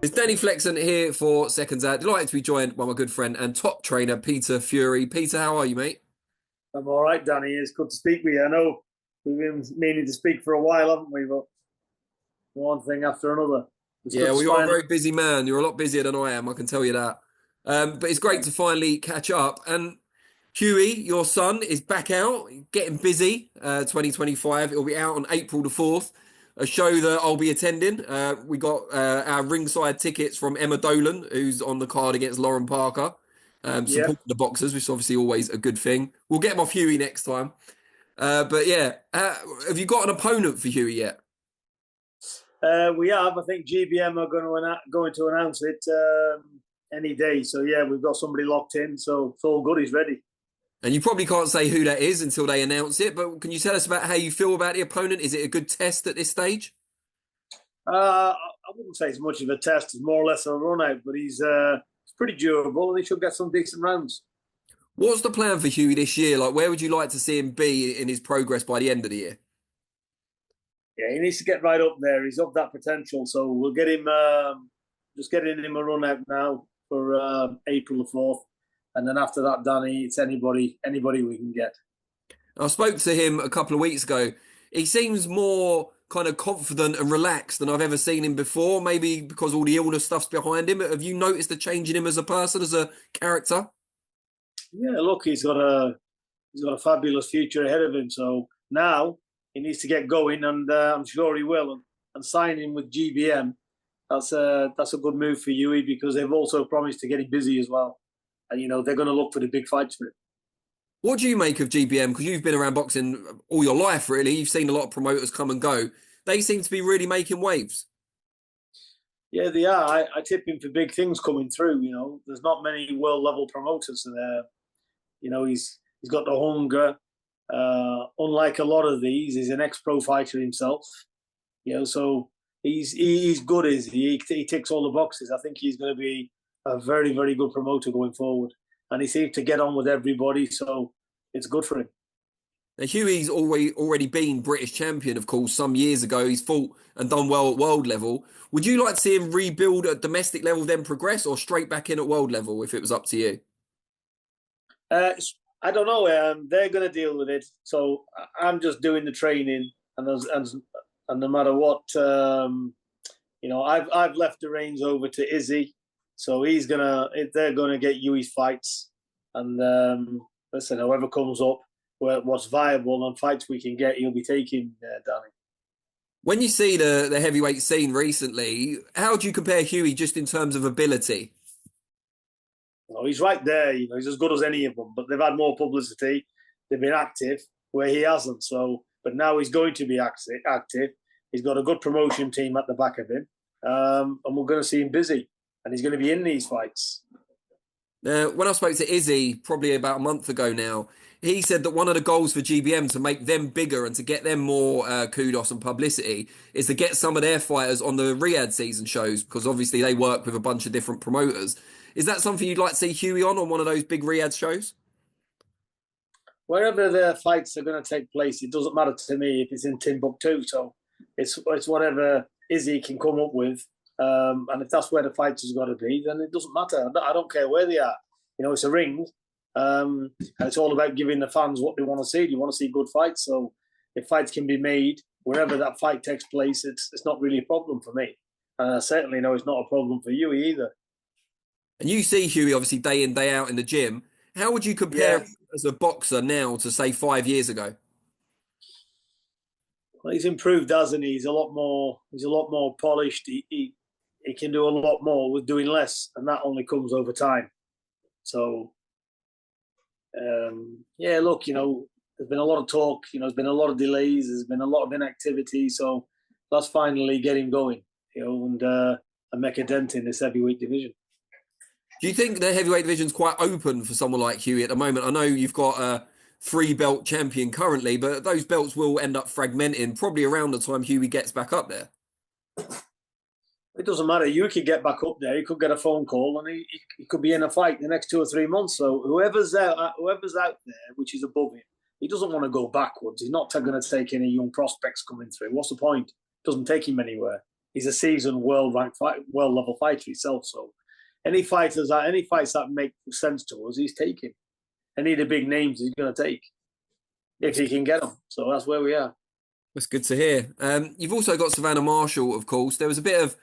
It's Danny Flexen here for Seconds Out. Delighted to be joined by my good friend and top trainer, Peter Fury. Peter, how are you, mate? I'm all right, Danny. It's good to speak with you. I know we've been meaning to speak for a while, haven't we? But one thing after another. It's Yeah, good well, to you're a finally. very busy man. You're a lot busier than I am, I can tell you that. But it's great to finally catch up. And Huey, your son, is back out, getting busy. 2025. It'll be out on April the 4th. A show that I'll be attending. We got our ringside tickets from Emma Dolan, who's on the card against Lauren Parker, Yeah. supporting the boxers, which is obviously always a good thing. We'll get him off Huey next time. But yeah, have you got an opponent for Huey yet? We have. I think GBM are going to announce it any day. So yeah, we've got somebody locked in. So it's all good. He's ready. And you probably can't say who that is until they announce it, but can you tell us about how you feel about the opponent? Is it a good test at this stage? I wouldn't say it's much of a test. It's more or less a run out, but he's pretty durable and he should get some decent rounds. What's the plan for Huey this year? Like, where would you like to see him be in his progress by the end of the year? Yeah, he needs to get right up there. He's of that potential. So we'll get him, just getting him a run out now for April the 4th. And then after that, Danny, it's anybody we can get. I spoke to him a couple of weeks ago. He seems more kind of confident and relaxed than I've ever seen him before, maybe because all the illness stuff's behind him. Have you noticed a change in him as a person, as a character? Yeah, look, he's got a fabulous future ahead of him. So now he needs to get going, and I'm sure he will. And signing with GBM, that's a good move for Huey because they've also promised to get him busy as well. And they're going to look for the big fights for him. What do you make of GBM? Because you've been around boxing all your life, really. You've seen a lot of promoters come and go. They seem to be really making waves. Yeah, they are. I tip him for big things coming through. There's not many world level promoters there. He's got the hunger. Unlike a lot of these, he's an ex-pro fighter himself. So he's good. Is he ticks all the boxes. I think he's going to be a very very good promoter going forward, and he seems to get on with everybody. So it's good for him. Now, Hughie's already been British champion, of course, some years ago. He's fought and done well at world level. Would you like to see him rebuild at domestic level, then progress, or straight back in at world level if it was up to you? Uh, I don't know. They're going to deal with it. So I'm just doing the training, and no matter what, I've left the reins over to Izzy. So they're gonna get Huey's fights, and listen, whoever comes up, what's viable and fights we can get, he'll be taking Danny. When you see the heavyweight scene recently, how do you compare Hughie just in terms of ability? He's right there. He's as good as any of them. But they've had more publicity. They've been active where he hasn't. So, but now he's going to be active. He's got a good promotion team at the back of him, and we're going to see him busy. And he's going to be in these fights. Now, when I spoke to Izzy probably about a month ago now, he said that one of the goals for GBM to make them bigger and to get them more kudos and publicity is to get some of their fighters on the Riyadh season shows because obviously they work with a bunch of different promoters. Is that something you'd like to see Huey on one of those big Riyadh shows? Wherever the fights are going to take place, it doesn't matter to me if it's in Timbuktu. So it's whatever Izzy can come up with. And if that's where the fights has got to be, then it doesn't matter. I don't care where they are. It's a ring. And it's all about giving the fans what they want to see. They want to see good fights. So if fights can be made wherever that fight takes place, it's not really a problem for me. And I certainly know it's not a problem for you either. And you see Huey obviously day in, day out in the gym. How would you compare Yeah, as a boxer now to say 5 years ago? well, he's improved, hasn't he? He's a lot more. He's a lot more polished. He can do a lot more with doing less, and that only comes over time. So yeah, look, there's been a lot of talk. There's been a lot of delays. There's been a lot of inactivity. So let's finally get him going. And make a dent in this heavyweight division. Do you think the heavyweight division's quite open for someone like Huey at the moment? I know you've got a three belt champion currently, but those belts will end up fragmenting probably around the time Huey gets back up there. It doesn't matter. You could get back up there. He could get a phone call, and he could be in a fight in the next 2 or 3 months. So whoever's out there, which is above him, he doesn't want to go backwards. He's not going to take any young prospects coming through. What's the point? It doesn't take him anywhere. he's a seasoned world level fighter himself. So any fights that make sense to us, he's taking. Any of the big names he's going to take if he can get them. So that's where we are. That's good to hear. You've also got Savannah Marshall, of course. There was a bit of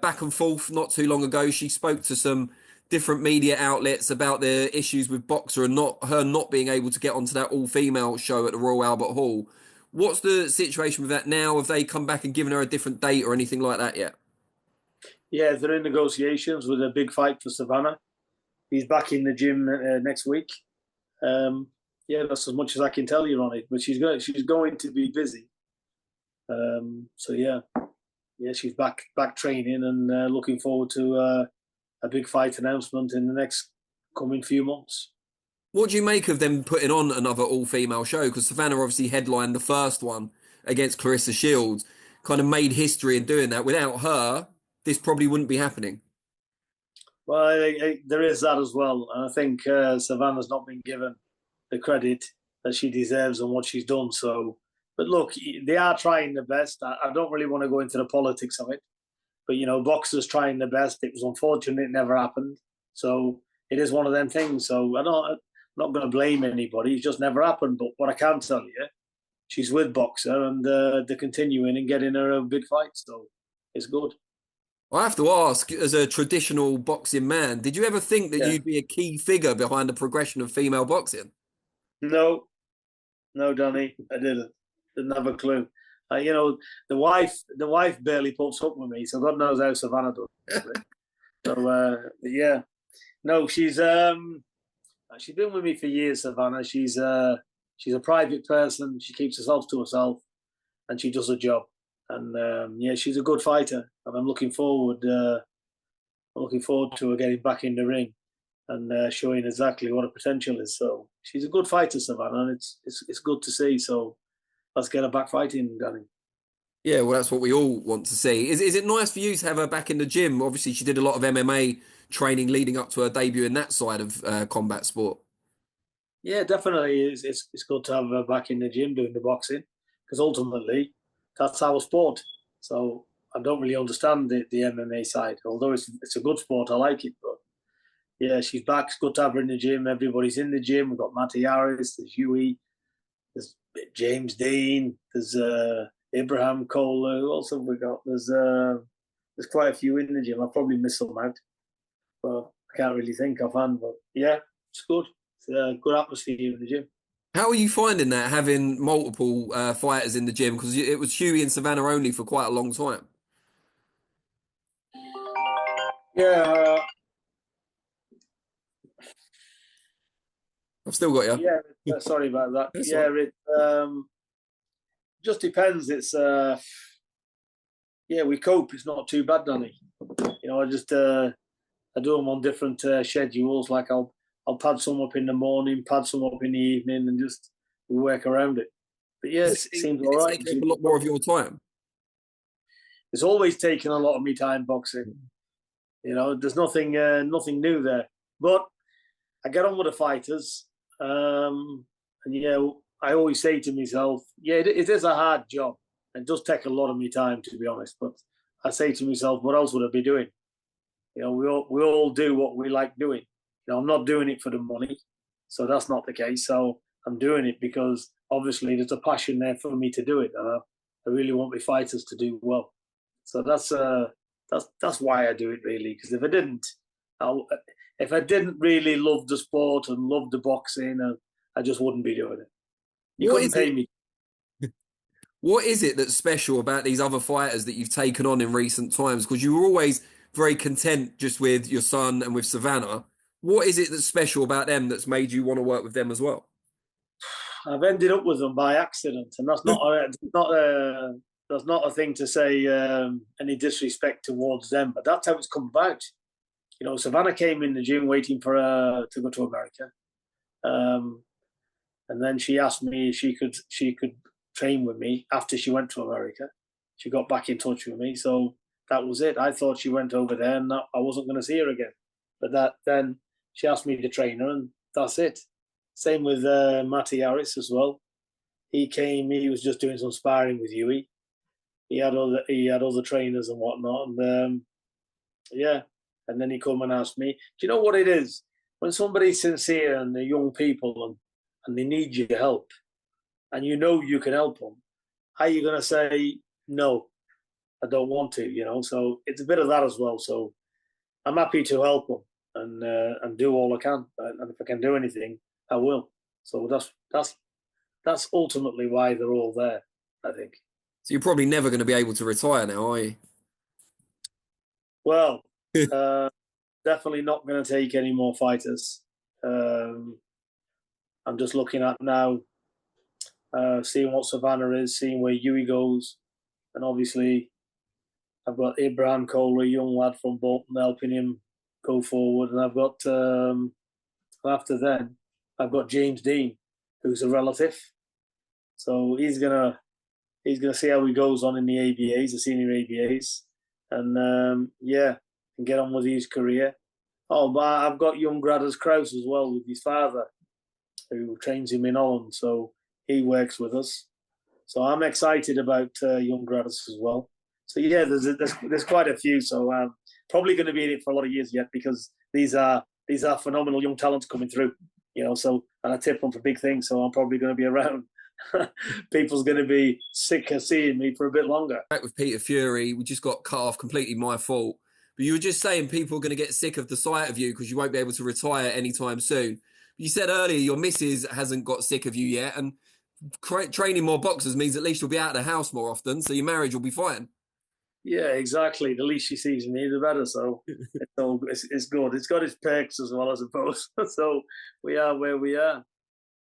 back and forth not too long ago. She spoke to some different media outlets about the issues with Boxer and not being able to get onto that all-female show at the Royal Albert Hall. What's the situation with that now? Have they come back and given her a different date or anything like that yet? Yeah, they're in negotiations with a big fight for Savannah. He's back in the gym next week. Yeah, that's as much as I can tell you on it. But she's going to be busy. So yeah, she's back training and looking forward to a big fight announcement in the next coming few months. What do you make of them putting on another all-female show? Because Savannah obviously headlined the first one against Clarissa Shields, kind of made history in doing that. Without her, this probably wouldn't be happening. Well, there is that as well. And I think Savannah's not been given the credit that she deserves on what she's done. So, but look, they are trying their best. I don't really want to go into the politics of it. But, Boxer's trying their best. It was unfortunate it never happened. So it is one of them things. So I'm not going to blame anybody. It just never happened. But what I can tell you, she's with Boxer and they're continuing and getting her a big fight. So it's good. I have to ask, as a traditional boxing man, did you ever think that you'd be a key figure behind the progression of female boxing? No, Danny, I didn't have a clue. The wife barely puts up with me, so God knows how Savannah does. So yeah, no, she's been with me for years. Savannah, she's a private person. She keeps herself to herself, and she does her job. And she's a good fighter, and I'm looking forward to her getting back in the ring and showing exactly what her potential is. So she's a good fighter, Savannah, and it's good to see. So let's get her back fighting, Danny. Yeah, well, that's what we all want to see. Is it nice for you to have her back in the gym? Obviously, she did a lot of MMA training leading up to her debut in that side of combat sport. Yeah, definitely. It's good to have her back in the gym doing the boxing because ultimately that's our sport. So I don't really understand the MMA side, although it's a good sport. I like it, but yeah, she's back. It's good to have her in the gym. Everybody's in the gym. We've got Matty Harris, there's Huey, there's James Dean, there's Abraham Kohler. Who else have we got? There's quite a few in the gym. I'll probably miss some out, but I can't really think offhand. But yeah, it's good. It's a good atmosphere in the gym. How are you finding that, having multiple fighters in the gym? Because it was Huey and Savannah only for quite a long time. Yeah. I've still got you. Yeah, sorry about that. That's yeah, right. it just depends. It's we cope. It's not too bad, Danny. I just I do them on different schedules. Like I'll pad some up in the morning, pad some up in the evening, and just we work around it. But yeah, it seems all right. Take up a lot more of your time. It's always taken a lot of me time boxing. There's nothing new there. But I get on with the fighters, and I always say to myself, it is a hard job. It does take a lot of me time, to be honest. But I say to myself, what else would I be doing? We all do what we like doing. I'm not doing it for the money, so that's not the case. So I'm doing it because obviously there's a passion there for me to do it, and I really want my fighters to do well. So that's why I do it, really. Because if I didn't really love the sport and love the boxing, I just wouldn't be doing it. You couldn't pay me. What is it that's special about these other fighters that you've taken on in recent times? Because you were always very content just with your son and with Savannah. What is it that's special about them that's made you want to work with them as well? I've ended up with them by accident, and that's not a thing to say any disrespect towards them, but that's how it's come about. Savannah came in the gym waiting for her to go to America, and then she asked me if she could train with me after she went to America. She got back in touch with me, so that was it. I thought she went over there and I wasn't going to see her again, but then she asked me to train her, and that's it. Same with Matty Harris as well. He came. He was just doing some sparring with Huey. he had other trainers and whatnot, and yeah, and then he come and asked me, "Do you know what it is? When somebody's sincere and they're young people and they need your help, and you know you can help them, how are you going to say no? I don't want to, you know." So it's a bit of that as well. So I'm happy to help them and do all I can, and if I can do anything, I will. So that's ultimately why they're all there, I think. So you're probably never going to be able to retire now, are you? Well, definitely not going to take any more fighters. I'm just looking at now, seeing what Savannah is, seeing where Huey goes, and obviously I've got Abraham Cole, a young lad from Bolton, helping him go forward, and I've got after then I've got James Dean, who's a relative, so he's gonna see how he goes on in the ABAs, the senior ABAs, and yeah, and get on with his career. Oh, but I've got young Graders Kraus as well with his father, who trains him in Holland, so he works with us. So I'm excited about young Graders as well. So yeah, there's quite a few. So I'm probably going to be in it for a lot of years yet, because these are phenomenal young talents coming through. You know, so, and I tip them for big things. So I'm probably going to be around. People's going to be sick of seeing me for a bit longer. Back with Peter Fury, we just got cut off, completely my fault. But you were just saying people are going to get sick of the sight of you because you won't be able to retire anytime soon. You said earlier your missus hasn't got sick of you yet, and training more boxers means at least you'll be out of the house more often, so your marriage will be fine. Yeah, exactly. The least she sees me, the better. So it's good. It's got its perks as well, I suppose. So we are where we are.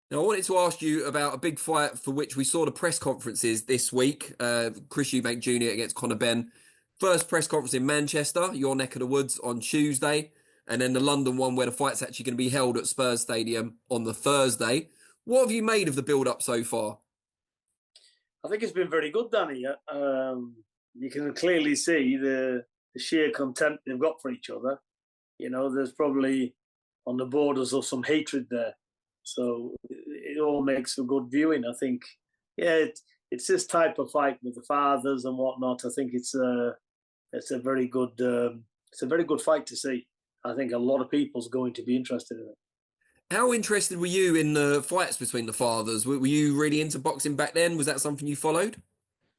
Now, I wanted to ask you about a big fight for which we saw the press conferences this week. Chris Eubank Jr. against Conor Benn. First press conference in Manchester, your neck of the woods, on Tuesday. And then the London one where the fight's actually going to be held at Spurs Stadium on the Thursday. What have you made of the build-up so far? I think it's been very good, Danny. You can clearly see the sheer contempt they've got for each other. You know, there's probably on the borders of some hatred there. So it all makes for good viewing. I think, yeah, it's this type of fight with the fathers and whatnot. I think it's a very good fight to see. I think a lot of people's going to be interested in it. How interested were you in the fights between the fathers? Were you really into boxing back then? Was that something you followed?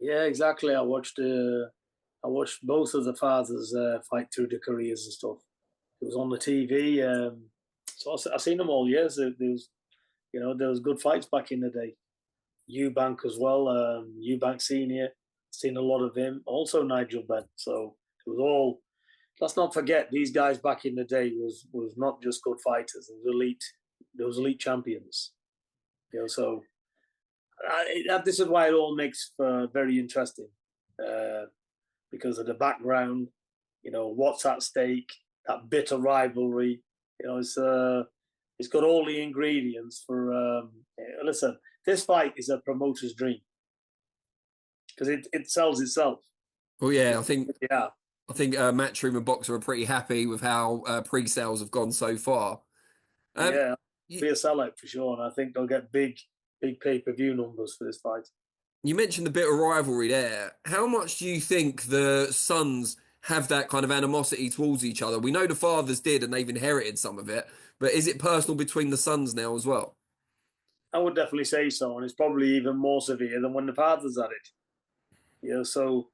Yeah, exactly. I watched both of the fathers fight through their careers and stuff. It was on the TV, so I seen them all years. There was good fights back in the day. Eubank as well, Eubank Senior. Seen a lot of him. Also Nigel Benn. So it was all. Let's not forget these guys back in the day was not just good fighters. It was elite. There was elite champions. You know, so this is why it all makes for very interesting, because of the background. You know what's at stake. That bitter rivalry. You know, it's got all the ingredients for. Listen, this fight is a promoter's dream because it sells itself. Well, yeah, I think Matchroom and Boxer are pretty happy with how pre-sales have gone so far. Yeah, be a sellout for sure, and I think they'll get big pay-per-view numbers for this fight. You mentioned the bit of rivalry there. How much do you think the sons have that kind of animosity towards each other? We know the fathers did, and they've inherited some of it, but is it personal between the sons now as well? I would definitely say so, and it's probably even more severe than when the fathers had it. You know, so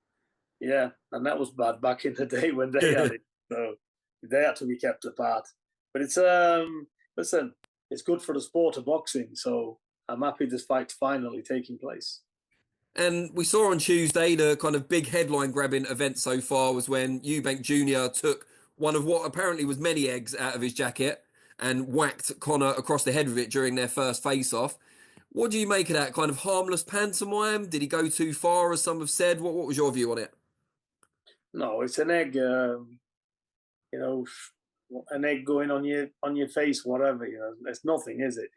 yeah, and that was bad back in the day when they had it. So they had to be kept apart. But it's listen, it's good for the sport of boxing. So I'm happy this fight's finally taking place. And we saw on Tuesday the kind of big headline grabbing event so far was when Eubank Jr. took one of what apparently was many eggs out of his jacket and whacked Conor across the head with it during their first face-off. What do you make of that kind of harmless pantomime? Did he go too far, as some have said? What was your view on it? No, it's an egg. You know, an egg going on your face, whatever. You know, it's nothing, is it?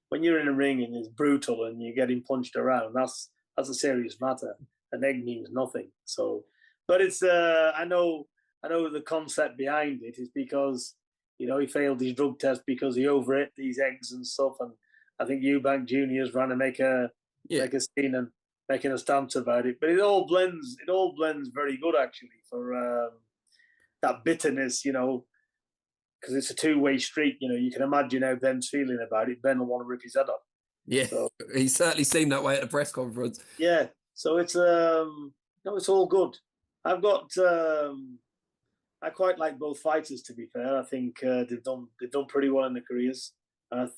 When you're in a ring and it's brutal and you're getting punched around, that's a serious matter. An egg means nothing. So, but it's I know the concept behind it is because he failed his drug test because he overate these eggs and stuff, and I think Eubank Jr. is trying to make a scene and making a stance about it. But it all blends. It all blends very good actually for that bitterness, because it's a two-way street. You can imagine how Ben's feeling about it. Ben will want to rip his head off. Yeah, so, he certainly seemed that way at the press conference. Yeah, so it's it's all good. I've got I quite like both fighters, to be fair. I think they've done pretty well in their careers, and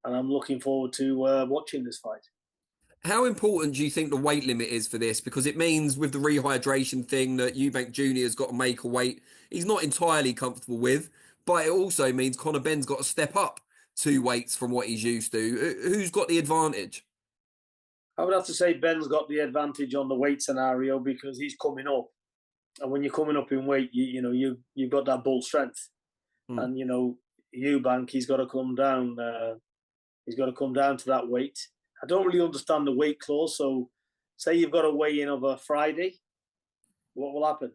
I'm looking forward to watching this fight. How important do you think the weight limit is for this? Because it means with the rehydration thing that Eubank Jr. has got to make a weight he's not entirely comfortable with, but it also means Conor Benn's got to step up 2 weights from what he's used to. Who's got the advantage? I would have to say Ben's got the advantage on the weight scenario because he's coming up, and when you're coming up in weight, you've got that bull strength, and Eubank, he's got to come down. He's got to come down to that weight. I don't really understand the weight clause. So, say you've got a weigh-in of a Friday, what will happen?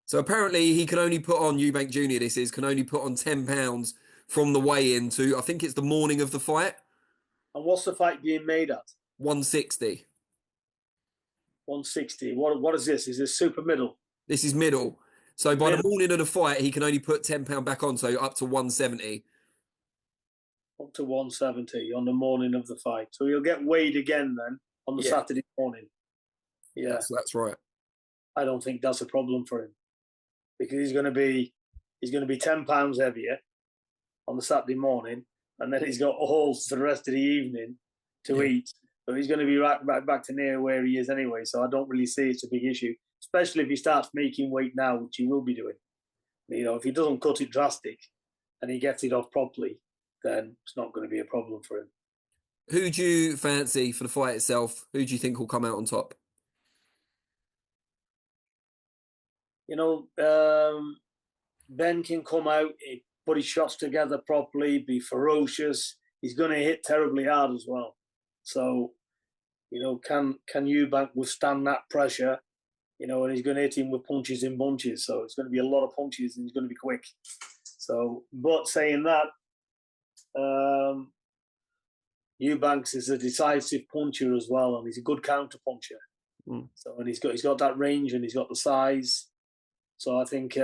So apparently he can only put on, Eubank Jr. can only put on 10 pounds from the weigh-in to, I think it's the morning of the fight. And what's the fight being made at? 160. 160. What is this? Is this super middle? This is middle. So by the morning of the fight, he can only put £10 back on, so up to 170. Up to 170 on the morning of the fight. So he'll get weighed again then on the Saturday morning. Yeah. That's right. I don't think that's a problem for him, because he's going to be 10 pounds heavier on the Saturday morning, and then he's got all the rest of the evening to eat. So he's going to be right back to near where he is anyway. So I don't really see it's a big issue, especially if he starts making weight now, which he will be doing. If he doesn't cut it drastic and he gets it off properly, then it's not going to be a problem for him. Who do you fancy for the fight itself? Who do you think will come out on top? Ben can come out, put his shots together properly, be ferocious. He's going to hit terribly hard as well. So, can Eubank withstand that pressure? And he's going to hit him with punches in bunches. So it's going to be a lot of punches, and he's going to be quick. So, but saying that, Eubanks is a decisive puncher as well, and he's a good counter puncher. So, and he's got that range, and he's got the size. So I think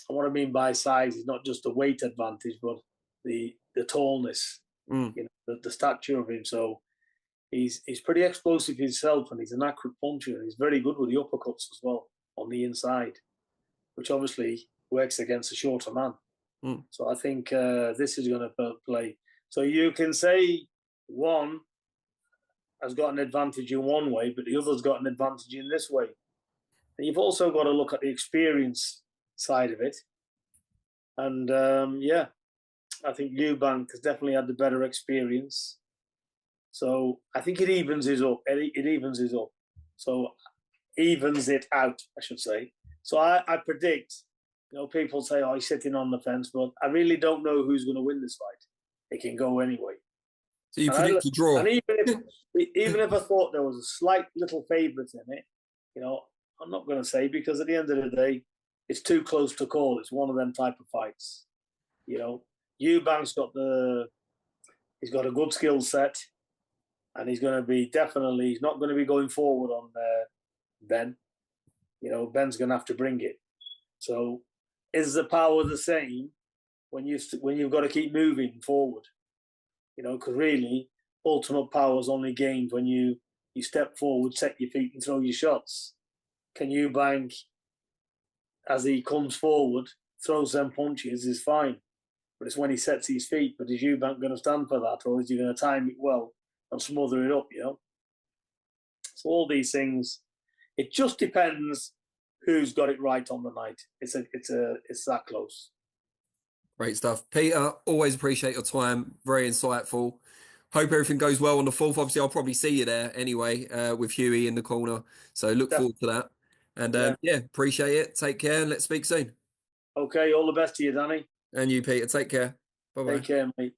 what I mean by size is not just the weight advantage, but the tallness, the stature of him. So he's pretty explosive himself, and he's an accurate puncher, and he's very good with the uppercuts as well on the inside, which obviously works against a shorter man. So I think this is going to play. So you can say one has got an advantage in one way, but the other's got an advantage in this way. And you've also got to look at the experience side of it. And I think Eubank has definitely had the better experience. So I think it evens it up. It evens it up. So evens it out, I should say. So I predict, people say, oh, he's sitting on the fence, but I really don't know who's going to win this fight. It can go anyway. So you predict a draw. And even if I thought there was a slight little favourite in it, I'm not going to say, because at the end of the day, it's too close to call. It's one of them type of fights. Eubank's he's got a good skill set, and he's not going to be going forward on Ben. Ben's going to have to bring it. So is the power the same when you've got to keep moving forward? Because really, ultimate power is only gained when you step forward, set your feet, and throw your shots. Can Eubank, as he comes forward, throws them punches, is fine. But it's when he sets his feet. But is Eubank going to stand for that, or is he going to time it well and smother it up? So all these things, it just depends who's got it right on the night. It's that close. Great stuff, Peter. Always appreciate your time. Very insightful. Hope everything goes well on the 4th. Obviously, I'll probably see you there anyway with Hughie in the corner. So look forward to that. And appreciate it. Take care, and let's speak soon. Okay, all the best to you, Danny. And you, Peter. Take care. Bye-bye. Take care, mate.